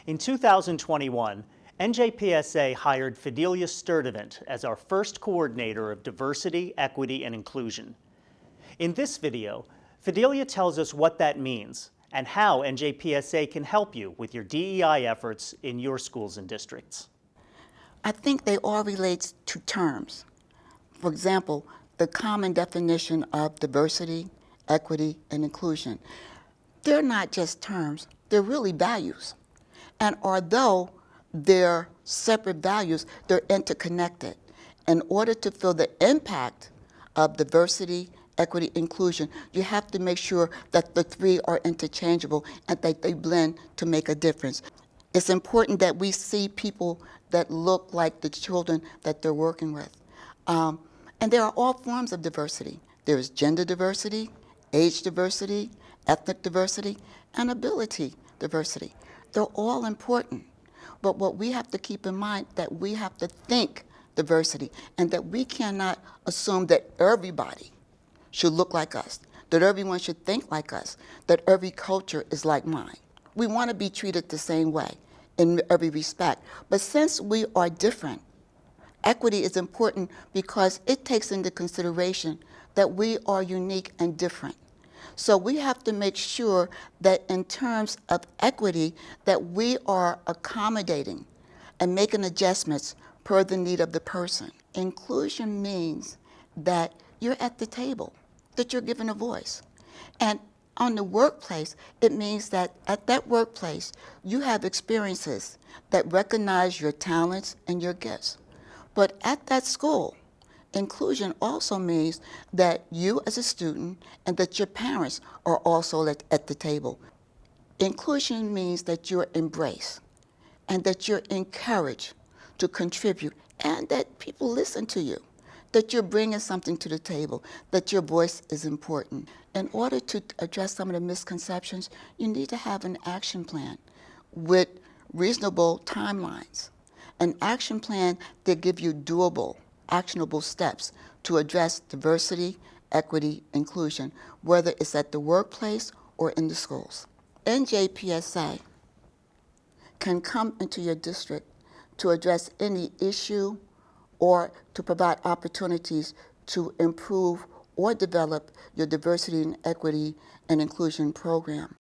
In 2021, NJPSA hired Fidelia Sturdivant as our first coordinator of diversity, equity, and inclusion. In this video, Fidelia tells us what that means and how NJPSA can help you with your DEI efforts in your schools and districts. I think they all relate to terms. For example, the common definition of diversity, equity, and inclusion. They're not just terms, they're really values. And although they're separate values, they're interconnected. In order to feel the impact of diversity, equity, inclusion, you have to make sure that the three are interchangeable and that they blend to make a difference. It's important that we see people that look like the children that they're working with. And there are all forms of diversity. There is gender diversity, age diversity, ethnic diversity, and ability diversity. They're all important. But what we have to keep in mind that we have to think diversity and that we cannot assume that everybody should look like us, that everyone should think like us, that every culture is like mine. We want to be treated the same way in every respect. But since we are different, equity is important because it takes into consideration that we are unique and different. So we have to make sure that in terms of equity, that we are accommodating and making adjustments per the need of the person. Inclusion means that you're at the table, that you're given a voice. And on the workplace, it means that at that workplace, you have experiences that recognize your talents and your gifts. But at that school, inclusion also means that you as a student and that your parents are also at the table. Inclusion means that you're embraced and that you're encouraged to contribute and that people listen to you, that you're bringing something to the table, that your voice is important. In order to address some of the misconceptions, you need to have an action plan with reasonable timelines, an action plan that gives you doable, actionable steps to address diversity, equity, inclusion, whether it's at the workplace or in the schools. NJPSA can come into your district to address any issue or to provide opportunities to improve or develop your diversity and equity and inclusion program.